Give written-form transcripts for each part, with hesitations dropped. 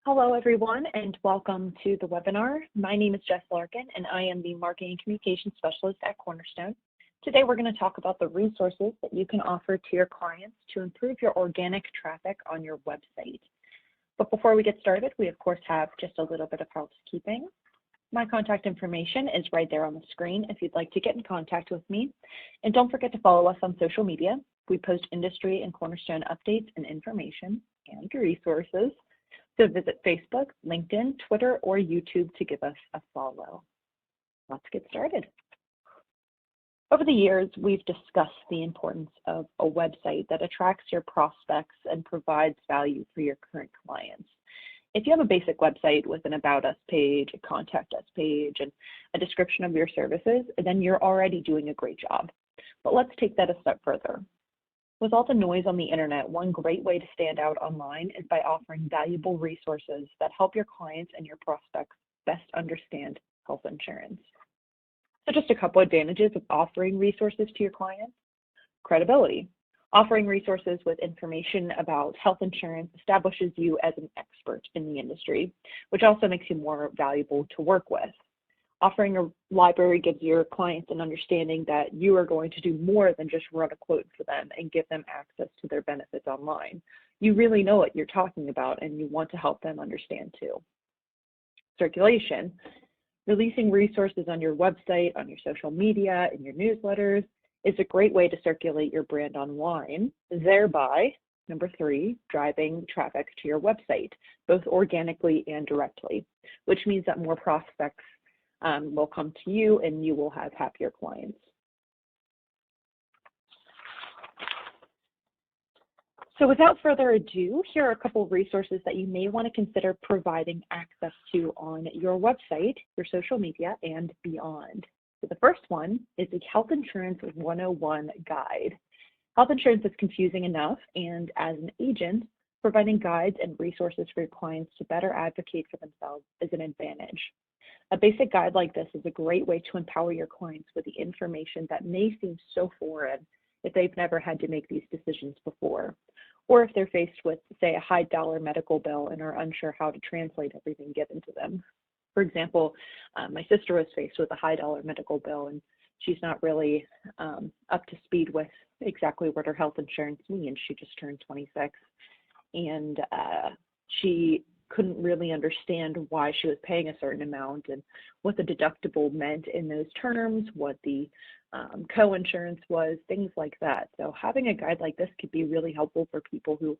Hello, everyone, and welcome to the webinar. My name is Jess Larkin, and I am the Marketing and Communications Specialist at Cornerstone. Today, we're going to talk about the resources that you can offer to your clients to improve your organic traffic on your website. But before we get started, we, of course, have just a little bit of housekeeping. My contact information is right there on the screen if you'd like to get in contact with me. And don't forget to follow us on social media. We post industry and Cornerstone updates and information and resources. So visit Facebook, LinkedIn, Twitter, or YouTube to give us a follow. Let's get started. Over the years, we've discussed the importance of a website that attracts your prospects and provides value for your current clients. If you have a basic website with an About Us page, a Contact Us page, and a description of your services, then you're already doing a great job. But let's take that a step further. With all the noise on the internet, one great way to stand out online is by offering valuable resources that help your clients and your prospects best understand health insurance. So just a couple advantages of offering resources to your clients. Credibility. Offering resources with information about health insurance establishes you as an expert in the industry, which also makes you more valuable to work with. Offering a library gives your clients an understanding that you are going to do more than just run a quote for them and give them access to their benefits online. You really know what you're talking about and you want to help them understand too. Circulation. Releasing resources on your website, on your social media, in your newsletters is a great way to circulate your brand online, thereby, number 3, driving traffic to your website, both organically and directly, which means that more prospects will come to you and you will have happier clients. So without further ado, here are a couple of resources that you may want to consider providing access to on your website, your social media, and beyond. So the first one is the Health Insurance 101 guide. Health insurance is confusing enough, and as an agent, providing guides and resources for your clients to better advocate for themselves is an advantage. A basic guide like this is a great way to empower your clients with the information that may seem so foreign if they've never had to make these decisions before, or if they're faced with, say, a high dollar medical bill and are unsure how to translate everything given to them. For example, my sister was faced with a high dollar medical bill and she's not really up to speed with exactly what her health insurance means. She just turned 26 and she couldn't really understand why she was paying a certain amount and what the deductible meant in those terms, what the co-insurance was, things like that. So having a guide like this could be really helpful for people who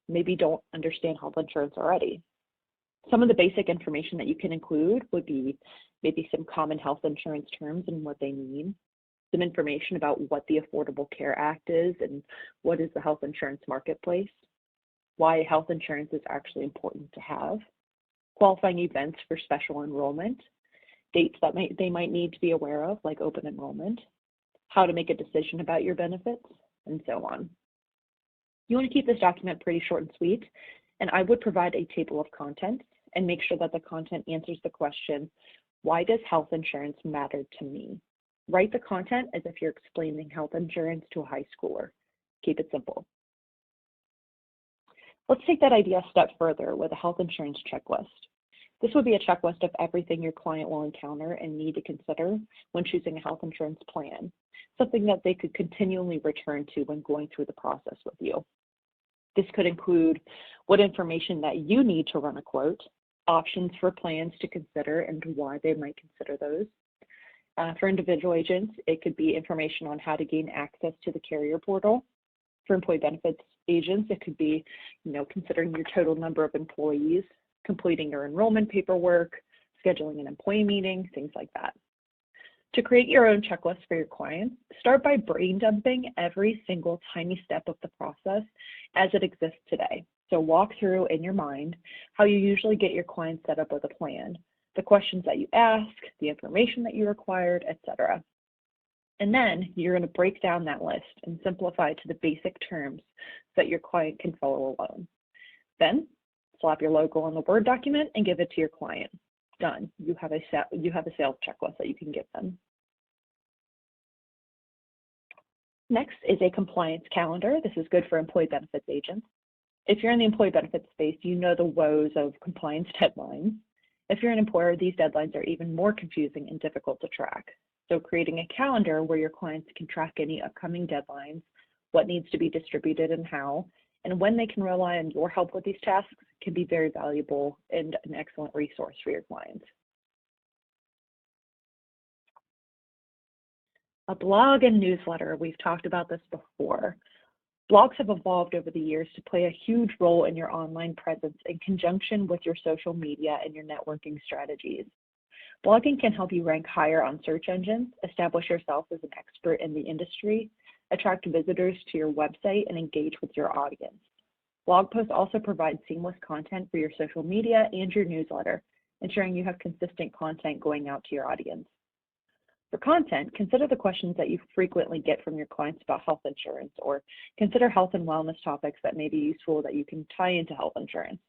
maybe don't understand health insurance already. Some of the basic information that you can include would be maybe some common health insurance terms and what they mean, some information about what the Affordable Care Act is and what is the health insurance marketplace, why health insurance is actually important to have, qualifying events for special enrollment, dates that they might need to be aware of, like open enrollment, how to make a decision about your benefits, and so on. You want to keep this document pretty short and sweet, and I would provide a table of contents and make sure that the content answers the question, why does health insurance matter to me? Write the content as if you're explaining health insurance to a high schooler. Keep it simple. Let's take that idea a step further with a health insurance checklist. This would be a checklist of everything your client will encounter and need to consider when choosing a health insurance plan, something that they could continually return to when going through the process with you. This could include what information that you need to run a quote, options for plans to consider and why they might consider those. For individual agents, it could be information on how to gain access to the carrier portal. For employee benefits agents, it could be, considering your total number of employees, completing your enrollment paperwork, scheduling an employee meeting, things like that. To create your own checklist for your clients, start by brain dumping every single tiny step of the process as it exists today. So walk through in your mind how you usually get your clients set up with a plan, the questions that you ask, the information that you required, etc. And then you're going to break down that list and simplify to the basic terms so that your client can follow along. Then slap your logo on the Word document and give it to your client. Done. You have a sales checklist that you can give them. Next is a compliance calendar. This is good for employee benefits agents. If you're in the employee benefits space, you know the woes of compliance deadlines. If you're an employer, these deadlines are even more confusing and difficult to track. So creating a calendar where your clients can track any upcoming deadlines, what needs to be distributed and how, and when they can rely on your help with these tasks can be very valuable and an excellent resource for your clients. A blog and newsletter, we've talked about this before. Blogs have evolved over the years to play a huge role in your online presence in conjunction with your social media and your networking strategies. Blogging can help you rank higher on search engines, establish yourself as an expert in the industry, attract visitors to your website, and engage with your audience. Blog posts also provide seamless content for your social media and your newsletter, ensuring you have consistent content going out to your audience. For content, consider the questions that you frequently get from your clients about health insurance, or consider health and wellness topics that may be useful that you can tie into health insurance.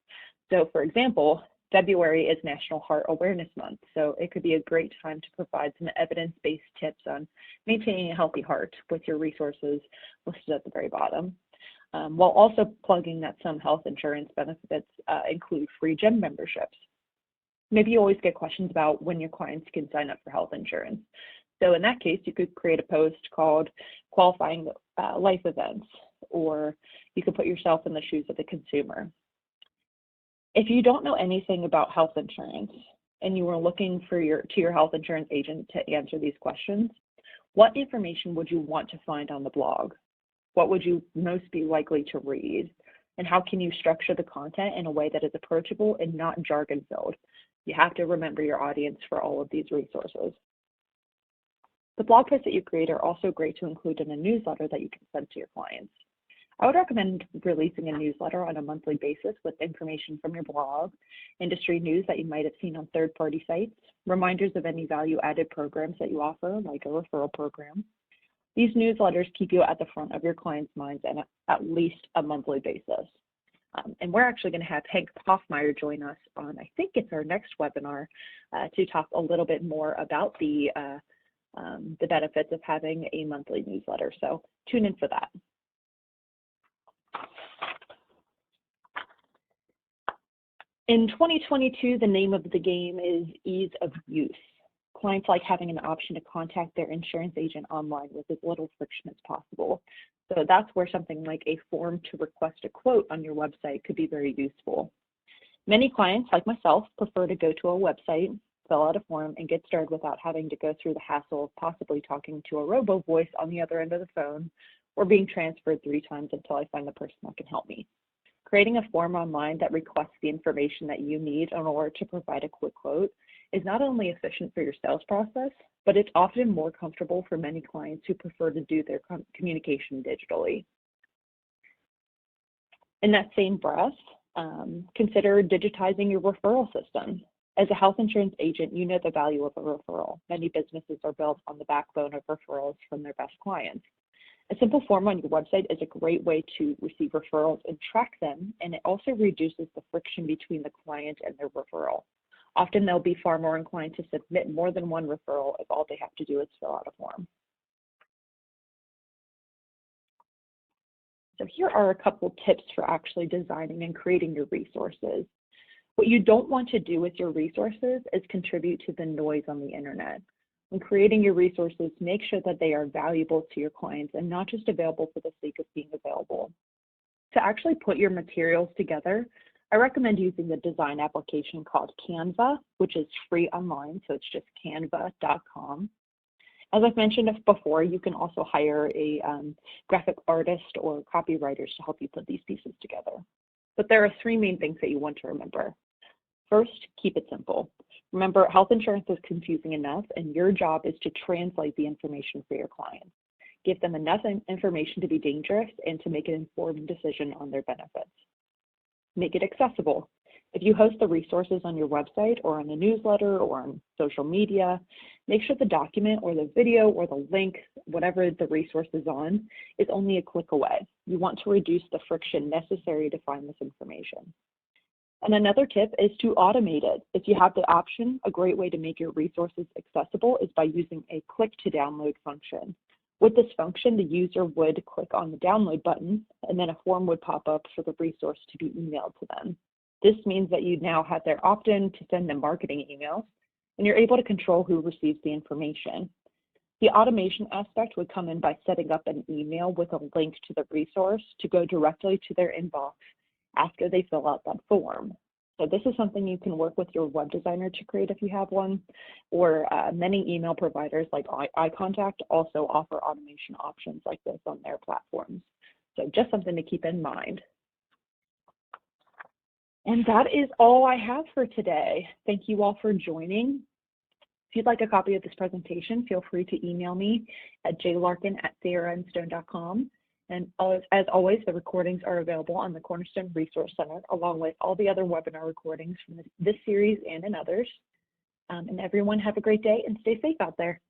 So for example, February is National Heart Awareness Month, so it could be a great time to provide some evidence-based tips on maintaining a healthy heart with your resources listed at the very bottom, while also plugging that some health insurance benefits include free gym memberships. Maybe you always get questions about when your clients can sign up for health insurance. So in that case, you could create a post called Qualifying Life Events, or you could put yourself in the shoes of the consumer. If you don't know anything about health insurance and you were looking for your health insurance agent to answer these questions, what information would you want to find on the blog? What would you most be likely to read? And how can you structure the content in a way that is approachable and not jargon-filled? You have to remember your audience for all of these resources. The blog posts that you create are also great to include in a newsletter that you can send to your clients. I would recommend releasing a newsletter on a monthly basis with information from your blog, industry news that you might have seen on third-party sites, reminders of any value-added programs that you offer, like a referral program. These newsletters keep you at the front of your clients' minds on at least a monthly basis. And we're actually going to have Hank Hoffmeyer join us on, I think it's our next webinar, to talk a little bit more about the benefits of having a monthly newsletter. So tune in for that. In 2022, the name of the game is ease of use. Clients like having an option to contact their insurance agent online with as little friction as possible. So that's where something like a form to request a quote on your website could be very useful. Many clients, like myself, prefer to go to a website, fill out a form, and get started without having to go through the hassle of possibly talking to a robo voice on the other end of the phone or being transferred 3 times until I find the person that can help me. Creating a form online that requests the information that you need in order to provide a quick quote is not only efficient for your sales process, but it's often more comfortable for many clients who prefer to do their communication digitally. In that same breath, consider digitizing your referral system. As a health insurance agent, you know the value of a referral. Many businesses are built on the backbone of referrals from their best clients. A simple form on your website is a great way to receive referrals and track them, and it also reduces the friction between the client and their referral. Often they'll be far more inclined to submit more than one referral if all they have to do is fill out a form. So here are a couple tips for actually designing and creating your resources. What you don't want to do with your resources is contribute to the noise on the internet. When creating your resources, make sure that they are valuable to your clients and not just available for the sake of being available. To actually put your materials together, I recommend using the design application called Canva, which is free online, so it's just canva.com. As I've mentioned before, you can also hire a graphic artist or copywriters to help you put these pieces together. But there are 3 main things that you want to remember. First, keep it simple. Remember, health insurance is confusing enough, and your job is to translate the information for your clients. Give them enough information to be dangerous and to make an informed decision on their benefits. Make it accessible. If you host the resources on your website or on the newsletter or on social media, make sure the document or the video or the link, whatever the resource is on, is only a click away. You want to reduce the friction necessary to find this information. And another tip is to automate it. If you have the option, a great way to make your resources accessible is by using a click to download function. With this function, the user would click on the download button, and then a form would pop up for the resource to be emailed to them. This means that you now have their opt-in to send them marketing emails, and you're able to control who receives the information. The automation aspect would come in by setting up an email with a link to the resource to go directly to their inbox after they fill out that form. So this is something you can work with your web designer to create if you have one, or many email providers like iContact also offer automation options like this on their platforms. So just something to keep in mind. And that is all I have for today. Thank you all for joining. If you'd like a copy of this presentation, feel free to email me at jlarkin@sierraandstone.com. And as always, the recordings are available on the Cornerstone Resource Center, along with all the other webinar recordings from this series and others. And everyone have a great day and stay safe out there.